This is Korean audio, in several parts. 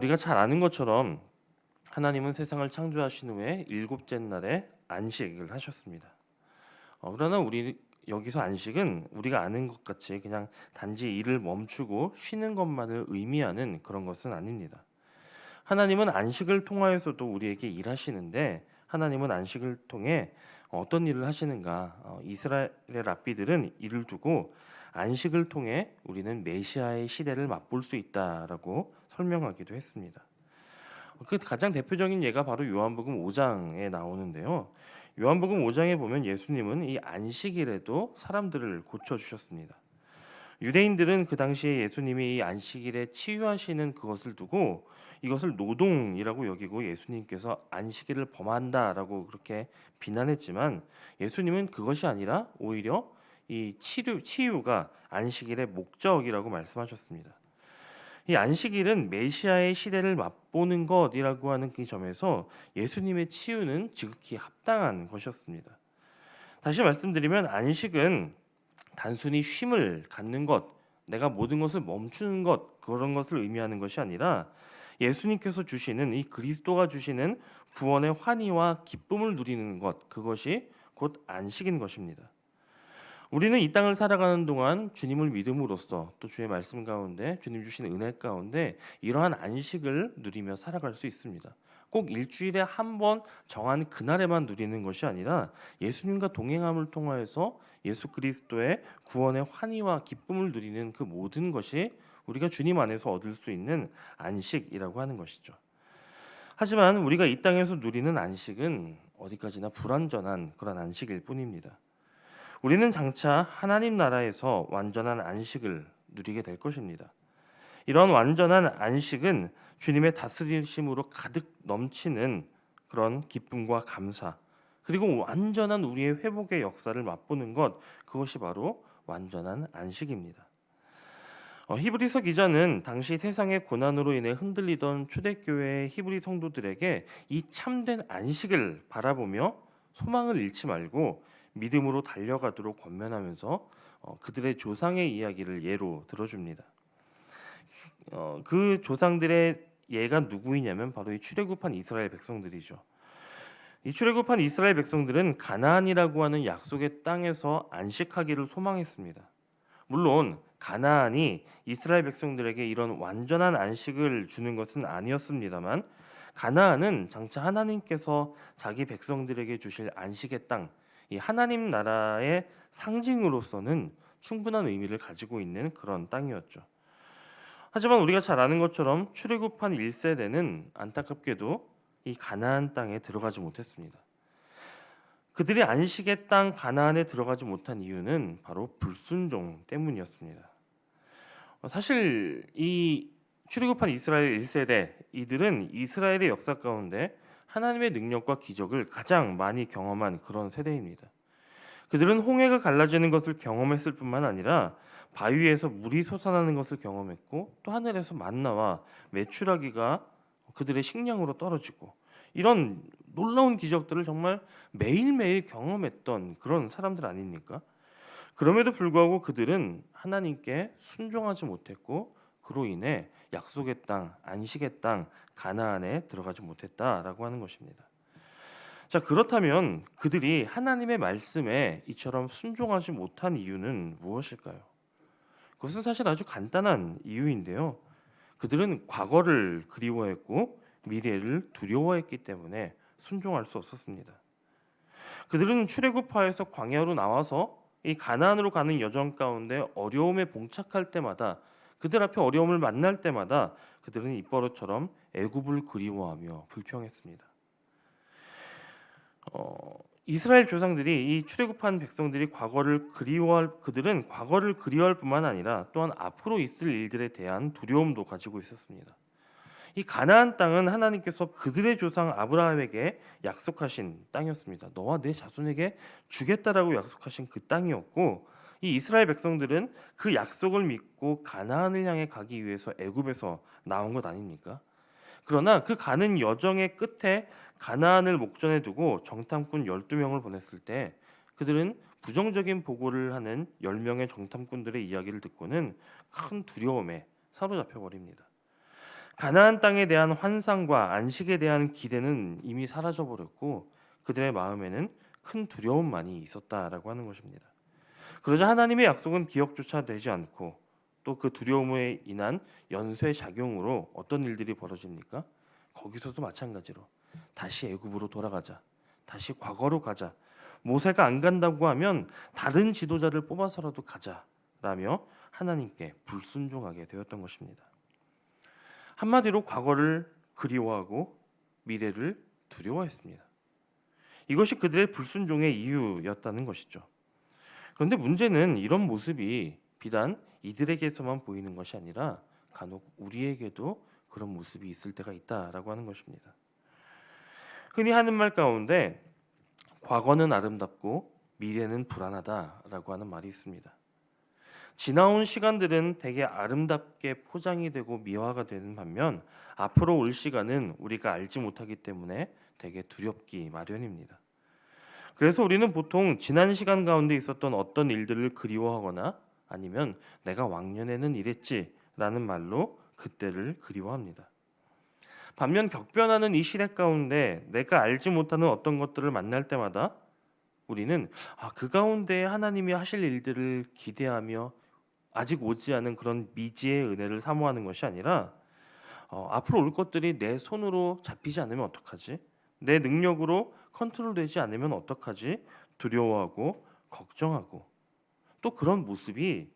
우리가 잘 아는 것처럼 하나님은 세상을 창조하신 후에 일곱째 날에 안식을 하셨습니다. 그러나 우리 여기서 안식은 우리가 아는 것 같이 그냥 단지 일을 멈추고 쉬는 것만을 의미하는 그런 것은 아닙니다. 하나님은 안식을 통하여서도 우리에게 일하시는데, 하나님은 안식을 통해 어떤 일을 하시는가? 이스라엘의 랍비들은 이를 두고 안식을 통해 우리는 메시아의 시대를 맛볼 수 있다라고 설명하기도 했습니다. 그 가장 대표적인 예가 바로 요한복음 5장에 나오는데요. 요한복음 5장에 보면 예수님은 이 안식일에도 사람들을 고쳐 주셨습니다. 유대인들은 그 당시에 예수님이 이 안식일에 치유하시는 그것을 두고 이것을 노동이라고 여기고 예수님께서 안식일을 범한다라고 그렇게 비난했지만, 예수님은 그것이 아니라 오히려 이 치유가 안식일의 목적이라고 말씀하셨습니다. 이 안식일은 메시아의 시대를 맛보는 것이라고 하는 그 점에서 예수님의 치유는 지극히 합당한 것이었습니다. 다시 말씀드리면 안식은 단순히 쉼을 갖는 것, 내가 모든 것을 멈추는 것, 그런 것을 의미하는 것이 아니라 예수님께서 주시는 이 그리스도가 주시는 구원의 환희와 기쁨을 누리는 것, 그것이 곧 안식인 것입니다. 우리는 이 땅을 살아가는 동안 주님을 믿음으로써 또 주의 말씀 가운데 주님 주신 은혜 가운데 이러한 안식을 누리며 살아갈 수 있습니다. 꼭 일주일에 한 번 정한 그날에만 누리는 것이 아니라 예수님과 동행함을 통하여서 예수 그리스도의 구원의 환희와 기쁨을 누리는 그 모든 것이 우리가 주님 안에서 얻을 수 있는 안식이라고 하는 것이죠. 하지만 우리가 이 땅에서 누리는 안식은 어디까지나 불완전한 그런 안식일 뿐입니다. 우리는 장차 하나님 나라에서 완전한 안식을 누리게 될 것입니다. 이런 완전한 안식은 주님의 다스리심으로 가득 넘치는 그런 기쁨과 감사, 그리고 완전한 우리의 회복의 역사를 맛보는 것, 그것이 바로 완전한 안식입니다. 히브리서 기자는 당시 세상의 고난으로 인해 흔들리던 초대교회의 히브리 성도들에게 이 참된 안식을 바라보며 소망을 잃지 말고 믿음으로 달려가도록 권면하면서 그들의 조상의 이야기를 예로 들어줍니다. 그 조상들의 예가 누구이냐면 바로 이 출애굽한 이스라엘 백성들이죠. 이 출애굽한 이스라엘 백성들은 가나안이라고 하는 약속의 땅에서 안식하기를 소망했습니다. 물론 가나안이 이스라엘 백성들에게 이런 완전한 안식을 주는 것은 아니었습니다만, 가나안은 장차 하나님께서 자기 백성들에게 주실 안식의 땅, 이 하나님 나라의 상징으로서는 충분한 의미를 가지고 있는 그런 땅이었죠. 하지만 우리가 잘 아는 것처럼 출애굽한 1세대는 안타깝게도 이 가나안 땅에 들어가지 못했습니다. 그들이 안식의 땅 가나안에 들어가지 못한 이유는 바로 불순종 때문이었습니다. 사실 이 출애굽한 이스라엘 1세대, 이들은 이스라엘의 역사 가운데 하나님의 능력과 기적을 가장 많이 경험한 그런 세대입니다. 그들은 홍해가 갈라지는 것을 경험했을 뿐만 아니라 바위에서 물이 솟아나는 것을 경험했고, 또 하늘에서 만나와 메추라기가 그들의 식량으로 떨어지고, 이런 놀라운 기적들을 정말 매일매일 경험했던 그런 사람들 아닙니까? 그럼에도 불구하고 그들은 하나님께 순종하지 못했고, 그로 인해 약속의 땅, 안식의 땅 가나안에 들어가지 못했다라고 하는 것입니다. 자, 그렇다면 그들이 하나님의 말씀에 이처럼 순종하지 못한 이유는 무엇일까요? 그것은 사실 아주 간단한 이유인데요. 그들은 과거를 그리워했고 미래를 두려워했기 때문에 순종할 수 없었습니다. 그들은 출애굽하여서 광야로 나와서 이 가나안으로 가는 여정 가운데 어려움에 봉착할 때마다, 그들 앞에 어려움을 만날 때마다 그들은 입버릇처럼 애굽을 그리워하며 불평했습니다. 이스라엘 조상들이, 이 출애굽한 백성들이 그들은 과거를 그리워할 뿐만 아니라 또한 앞으로 있을 일들에 대한 두려움도 가지고 있었습니다. 이 가나안 땅은 하나님께서 그들의 조상 아브라함에게 약속하신 땅이었습니다. 너와 내 자손에게 주겠다라고 약속하신 그 땅이었고, 이 이스라엘 백성들은 그 약속을 믿고 가나안을 향해 가기 위해서 애굽에서 나온 것 아닙니까? 그러나 그 가는 여정의 끝에 가나안을 목전에 두고 정탐꾼 12명을 보냈을 때, 그들은 부정적인 보고를 하는 10명의 정탐꾼들의 이야기를 듣고는 큰 두려움에 사로잡혀 버립니다. 가나안 땅에 대한 환상과 안식에 대한 기대는 이미 사라져 버렸고 그들의 마음에는 큰 두려움만이 있었다라고 하는 것입니다. 그러자 하나님의 약속은 기억조차 되지 않고 또 그 두려움에 인한 연쇄 작용으로 어떤 일들이 벌어집니까? 거기서도 마찬가지로 다시 애굽으로 돌아가자. 다시 과거로 가자. 모세가 안 간다고 하면 다른 지도자를 뽑아서라도 가자라며 하나님께 불순종하게 되었던 것입니다. 한마디로 과거를 그리워하고 미래를 두려워했습니다. 이것이 그들의 불순종의 이유였다는 것이죠. 그런데 문제는 이런 모습이 비단 이들에게서만 보이는 것이 아니라 간혹 우리에게도 그런 모습이 있을 때가 있다라고 하는 것입니다. 흔히 하는 말 가운데 과거는 아름답고 미래는 불안하다라고 하는 말이 있습니다. 지나온 시간들은 되게 아름답게 포장이 되고 미화가 되는 반면 앞으로 올 시간은 우리가 알지 못하기 때문에 되게 두렵기 마련입니다. 그래서 우리는 보통 지난 시간 가운데 있었던 어떤 일들을 그리워하거나 아니면 내가 왕년에는 이랬지라는 말로 그때를 그리워합니다. 반면 격변하는 이 시대 가운데 내가 알지 못하는 어떤 것들을 만날 때마다 우리는 그 가운데 하나님이 하실 일들을 기대하며 아직 오지 않은 그런 미지의 은혜를 사모하는 것이 아니라 앞으로 올 것들이 내 손으로 잡히지 않으면 어떡하지? 내 능력으로 컨트롤되지 않으면 어떡하지? 두려워하고 걱정하고 또 그런 모습이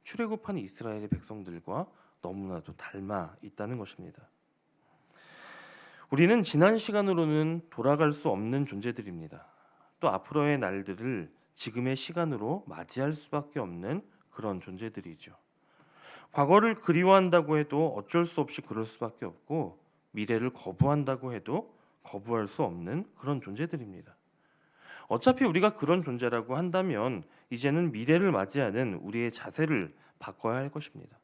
출애굽한 이스라엘의 백성들과 너무나도 닮아 있다는 것입니다. 우리는 지난 시간으로는 돌아갈 수 없는 존재들입니다. 또 앞으로의 날들을 지금의 시간으로 맞이할 수밖에 없는 그런 존재들이죠. 과거를 그리워한다고 해도 어쩔 수 없이 그럴 수밖에 없고 미래를 거부한다고 해도 거부할 수 없는 그런 존재들입니다. 어차피 우리가 그런 존재라고 한다면 이제는 미래를 맞이하는 우리의 자세를 바꿔야 할 것입니다.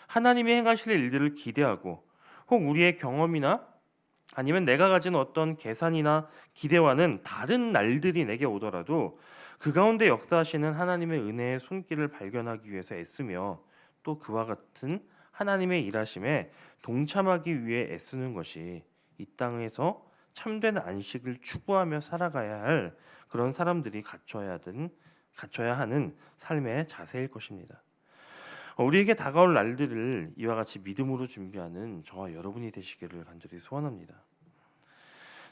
하나님이 행하실 일들을 기대하고 혹 우리의 경험이나 아니면 내가 가진 어떤 계산이나 기대와는 다른 날들이 내게 오더라도 그 가운데 역사하시는 하나님의 은혜의 손길을 발견하기 위해서 애쓰며 또 그와 같은 하나님의 일하심에 동참하기 위해 애쓰는 것이 이 땅에서 참된 안식을 추구하며 살아가야 할 그런 사람들이 갖춰야 하는 삶의 자세일 것입니다. 우리에게 다가올 날들을 이와 같이 믿음으로 준비하는 저와 여러분이 되시기를 간절히 소원합니다.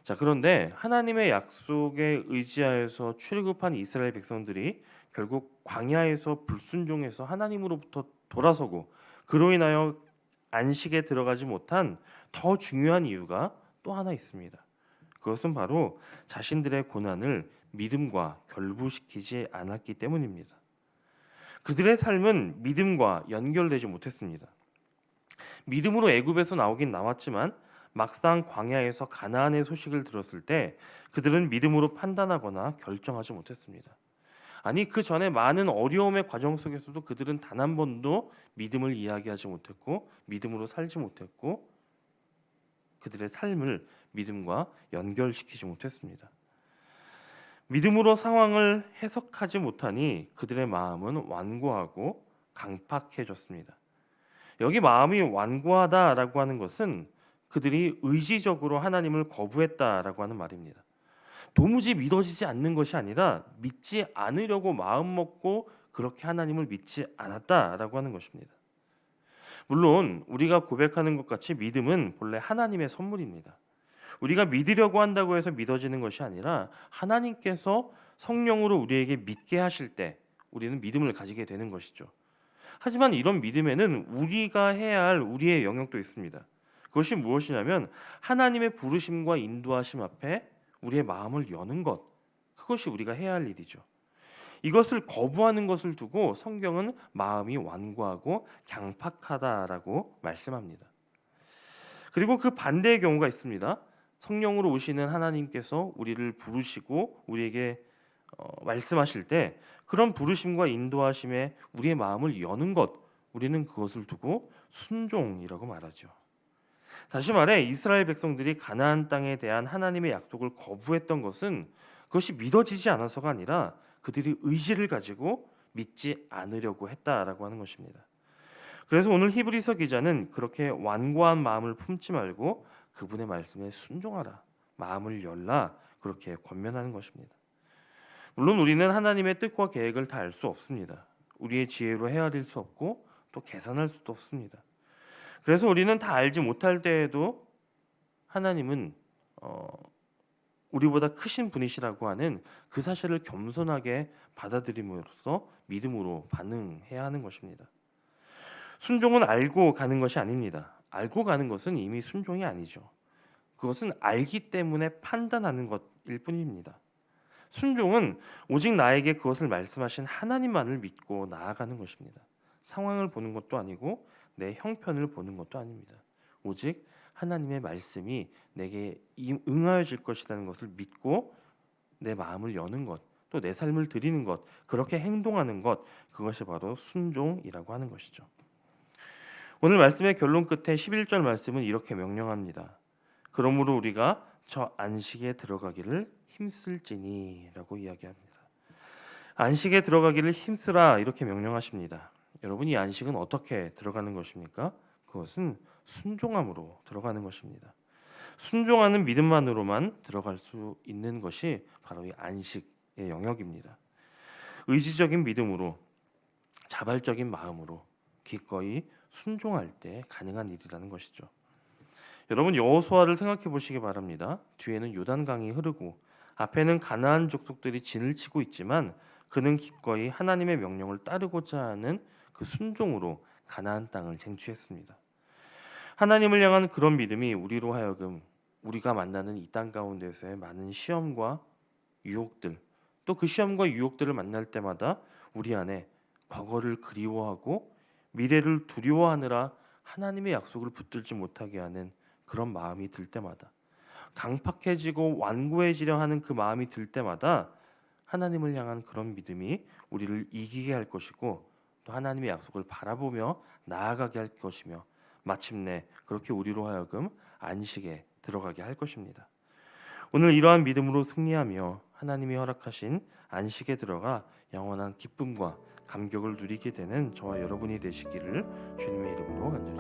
자, 그런데 하나님의 약속에 의지하여서 출애굽한 이스라엘 백성들이 결국 광야에서 불순종해서 하나님으로부터 돌아서고 그로 인하여 안식에 들어가지 못한 더 중요한 이유가 또 하나 있습니다. 그것은 바로 자신들의 고난을 믿음과 결부시키지 않았기 때문입니다. 그들의 삶은 믿음과 연결되지 못했습니다. 믿음으로 애굽에서 나오긴 나왔지만 막상 광야에서 가나안의 소식을 들었을 때 그들은 믿음으로 판단하거나 결정하지 못했습니다. 아니 그 전에 많은 어려움의 과정 속에서도 그들은 단 한 번도 믿음을 이야기하지 못했고 믿음으로 살지 못했고 그들의 삶을 믿음과 연결시키지 못했습니다. 믿음으로 상황을 해석하지 못하니 그들의 마음은 완고하고 강팍해졌습니다. 여기 마음이 완고하다라고 하는 것은 그들이 의지적으로 하나님을 거부했다라고 하는 말입니다. 도무지 믿어지지 않는 것이 아니라 믿지 않으려고 마음 먹고 그렇게 하나님을 믿지 않았다라고 하는 것입니다. 물론 우리가 고백하는 것 같이 믿음은 본래 하나님의 선물입니다. 우리가 믿으려고 한다고 해서 믿어지는 것이 아니라 하나님께서 성령으로 우리에게 믿게 하실 때 우리는 믿음을 가지게 되는 것이죠. 하지만 이런 믿음에는 우리가 해야 할 우리의 영역도 있습니다. 그것이 무엇이냐면 하나님의 부르심과 인도하심 앞에 우리의 마음을 여는 것, 그것이 우리가 해야 할 일이죠. 이것을 거부하는 것을 두고 성경은 마음이 완고하고 강팍하다라고 말씀합니다. 그리고 그 반대의 경우가 있습니다. 성령으로 오시는 하나님께서 우리를 부르시고 우리에게 말씀하실 때 그런 부르심과 인도하심에 우리의 마음을 여는 것, 우리는 그것을 두고 순종이라고 말하죠. 다시 말해 이스라엘 백성들이 가나안 땅에 대한 하나님의 약속을 거부했던 것은 그것이 믿어지지 않아서가 아니라 그들이 의지를 가지고 믿지 않으려고 했다라고 하는 것입니다. 그래서 오늘 히브리서 기자는 그렇게 완고한 마음을 품지 말고 그분의 말씀에 순종하라, 마음을 열라, 그렇게 권면하는 것입니다. 물론 우리는 하나님의 뜻과 계획을 다 알 수 없습니다. 우리의 지혜로 헤아릴 수 없고 또 계산할 수도 없습니다. 그래서 우리는 다 알지 못할 때에도 하나님은 우리보다 크신 분이시라고 하는 그 사실을 겸손하게 받아들임으로써 믿음으로 반응해야 하는 것입니다. 순종은 알고 가는 것이 아닙니다. 알고 가는 것은 이미 순종이 아니죠. 그것은 알기 때문에 판단하는 것일 뿐입니다. 순종은 오직 나에게 그것을 말씀하신 하나님만을 믿고 나아가는 것입니다. 상황을 보는 것도 아니고 내 형편을 보는 것도 아닙니다. 오직 하나님의 말씀이 내게 응하여질 것이라는 것을 믿고 내 마음을 여는 것, 또 내 삶을 드리는 것, 그렇게 행동하는 것, 그것이 바로 순종이라고 하는 것이죠. 오늘 말씀의 결론 끝에 11절 말씀은 이렇게 명령합니다. 그러므로 우리가 저 안식에 들어가기를 힘쓸지니라고 이야기합니다. 안식에 들어가기를 힘쓰라, 이렇게 명령하십니다. 여러분, 이 안식은 어떻게 들어가는 것입니까? 그것은 순종함으로 들어가는 것입니다. 순종하는 믿음만으로만 들어갈 수 있는 것이 바로 이 안식의 영역입니다. 의지적인 믿음으로, 자발적인 마음으로 기꺼이 순종할 때 가능한 일이라는 것이죠. 여러분, 여호수아를 생각해 보시기 바랍니다. 뒤에는 요단강이 흐르고 앞에는 가나안 족속들이 진을 치고 있지만 그는 기꺼이 하나님의 명령을 따르고자 하는 그 순종으로 가나안 땅을 쟁취했습니다. 하나님을 향한 그런 믿음이 우리로 하여금 우리가 만나는 이 땅 가운데서의 많은 시험과 유혹들, 또 그 시험과 유혹들을 만날 때마다 우리 안에 과거를 그리워하고 미래를 두려워하느라 하나님의 약속을 붙들지 못하게 하는 그런 마음이 들 때마다, 강팍해지고 완고해지려 하는 그 마음이 들 때마다 하나님을 향한 그런 믿음이 우리를 이기게 할 것이고 또 하나님의 약속을 바라보며 나아가게 할 것이며 마침내 그렇게 우리로 하여금 안식에 들어가게 할 것입니다. 오늘 이러한 믿음으로 승리하며 하나님이 허락하신 안식에 들어가 영원한 기쁨과 감격을 누리게 되는 저와 여러분이 되시기를 주님의 이름으로 간절히